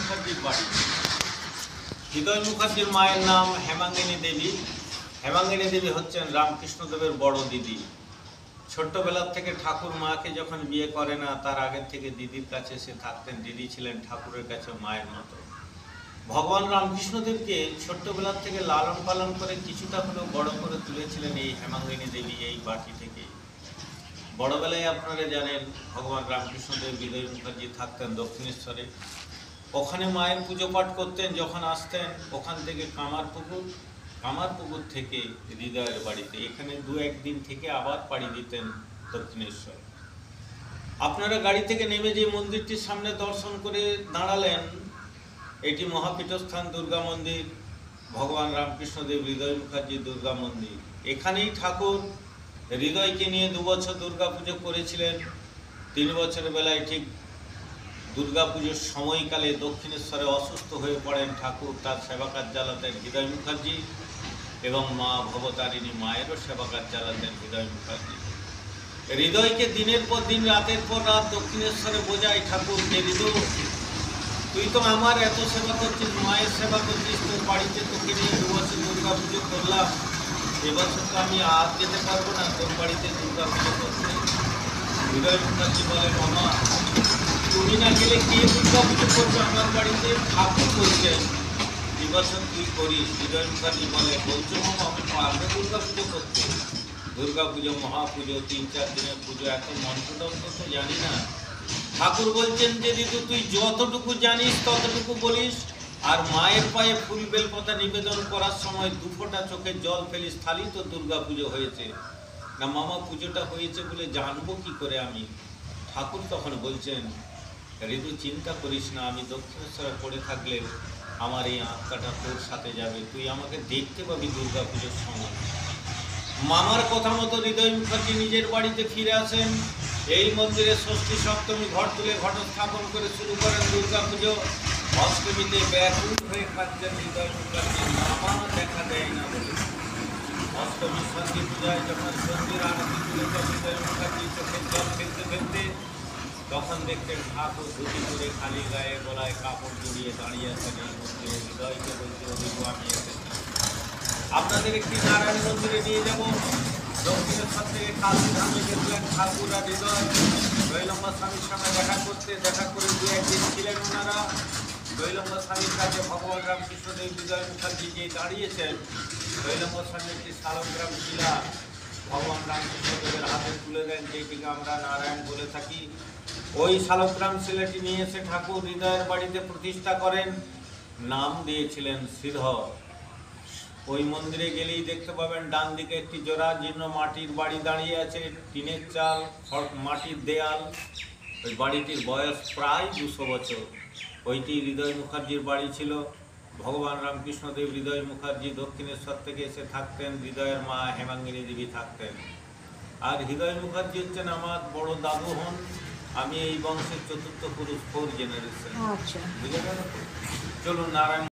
মুখার্জির বাড়ি। হৃদয় মুখার্জির মায়ের নাম হেমাঙ্গিনী দেবী। হেমাঙ্গিনী দেবী হচ্ছেন রামকৃষ্ণদেবের বড় দিদি। ছোট্টবেলার থেকে ঠাকুর মাকে যখন বিয়ে করে না, তার আগের থেকে দিদির কাছে সে থাকতেন। দিদি ছিলেন ঠাকুরের কাছে মায়ের মতো। ভগবান রামকৃষ্ণদেবকে ছোট্টবেলার থেকে লালন পালন করে কিছুটা হলেও বড় করে তুলেছিলেন এই হেমাঙ্গিনী দেবী এই বাটি থেকে। বড়বেলায় আপনারা জানেন ভগবান রামকৃষ্ণদেব হৃদয় মুখার্জি থাকতেন দক্ষিণেশ্বরে। ওখানে মায়ের পুজো পাঠ করতেন। যখন আসতেন ওখান থেকে কামারপুকুর থেকে হৃদয়ের বাড়িতে এখানে দু একদিন থেকে আবার পাড়ি দিতেন দক্ষিণেশ্বর। আপনারা গাড়ি থেকে নেমে যে মন্দিরটির সামনে দর্শন করে দাঁড়ালেন, এটি মহাপীঠস্থান দুর্গা মন্দির, ভগবান রামকৃষ্ণদেব হৃদয় মুখার্জি দুর্গা মন্দির। এখানেই ঠাকুর হৃদয়কে নিয়ে 2 বছর দুর্গা পুজো করেছিলেন। 3 বছরের বেলায় ঠিক দুর্গা পুজোর সময়কালে দক্ষিণেশ্বরে অসুস্থ হয়ে পড়েন ঠাকুর। তার সেবা কাজ চালাতেন হৃদয় মুখার্জি এবং মা ভবতারিণী মায়েরও সেবা কাজ চালাতেন হৃদয় মুখার্জি। হৃদয়কে দিনের পর দিন রাতের পর রাত দক্ষিণেশ্বরে বোঝায় ঠাকুর যে হৃদয়, তুই তো আমার এত সেবা করছিস, মায়ের সেবা করছিস, তোর বাড়িতে তোকে নিয়ে 2 বছর দুর্গা পুজো করলাম, এবছর তো আমি আর যেতে পারবো না তোর বাড়িতে দুর্গা পুজো করতে। হৃদয় মুখার্জি বলে, মামা তুমি না গেলে কে দুর্গা পুজো করবে আমার বাড়িতে? ঠাকুর বলছেন এবছর তুই করিস। হৃদয় মুখার্জি বলে, বলছো মামা আমি পারবো দুর্গা পুজো করতে? দুর্গা পুজো মহাপুজো 3-4 দিনের পুজো, এত মন্ত্রতন্ত্র তো জানি না। ঠাকুর বলছেন যে দিদু তুই যতটুকু জানিস ততটুকু বলিস, আর মায়ের পায়ে ফুল বেলপাতা নিবেদন করার সময় 2 ফোঁটা চোখের জল ফেলিস, থালি তো দুর্গা পুজো হয়েছে। না মামা পুজোটা হয়েছে বলে জানবো কি করে আমি? ঠাকুর তখন বলছেন, ঋতু চিন্তা করিস না, আমি দক্ষিণেশ্বরে পড়ে থাকলে আমার এই আত্মাটা তোর সাথে যাবে, তুই আমাকে দেখতে পাবি দুর্গা পুজোর সময়। মামার কথা মতো হৃদয় মুখার্জি নিজের বাড়িতে ফিরে আসেন। এই মন্দিরে ষষ্ঠী সপ্তমী ঘট তুলে ঘট স্থাপন করে শুরু করেন দুর্গা পুজো। অষ্টমীতে ব্যাকুল হয়ে কাঁদছেন হৃদয় মুখার্জি, মামা দেখা দেয় না বলে। অষ্টমী সন্ধি পূজায় যখন সন্ধির আরতি তুলেছেন হৃদয় মুখার্জি চোখের জল ফেলতে ফেলতে, তখন দেখতেন ঠাকুর ধুতি করে খালি গায়ে গলায় কাপড় জড়িয়ে দাঁড়িয়ে আছেন এই মন্দিরে। হৃদয়কে বলতে অভিজ্ঞ আমি এসেছি, আপনাদের একটি নারায়ণ মন্দিরে নিয়ে যাব। দক্ষিণেশ্বর থেকে কালী ধামে গেছিলেন ঠাকুর আর হৃদয় দৈলম্বা স্বামীর সঙ্গে দেখা করতে। দেখা করে 2-1 দিন ছিলেন ওনারা। দৈলম্বা স্বামীর কাছে ভগবান রামকৃষ্ণদেব হৃদয় মুখার্জি যে দাঁড়িয়েছেন, দৈলম্বা স্বামী একটি শালগ্রাম শিলা ভগবান রামকৃষ্ণদেবের হাতে তুলে দেন, যেটিকে আমরা নারায়ণ বলে থাকি। ওই শালগ্রাম শিলাটি নিয়ে এসে ঠাকুর হৃদয়ের বাড়িতে প্রতিষ্ঠা করেন, নাম দিয়েছিলেন শ্রীধর। ওই মন্দিরে গেলেই দেখতে পাবেন ডান দিকে একটি জোড়া জীর্ণ মাটির বাড়ি দাঁড়িয়ে আছে, টিনের চাল, মাটির দেয়াল। ওই বাড়িটির বয়স প্রায় 200 বছর। ওইটি হৃদয় মুখার্জির বাড়ি ছিল। ভগবান রামকৃষ্ণদেব হৃদয় মুখার্জি দক্ষিণেশ্বর থেকে এসে থাকতেন, হৃদয়ের মা হেমাঙ্গিনী দেবী থাকতেন। আর হৃদয় মুখার্জি হচ্ছেন আমার বড় দাদু হন। আমি এই বংশের 4র্থ পুরুষ, 4 জেনারেশন। বুঝে গেল? চলুন নারায়ণ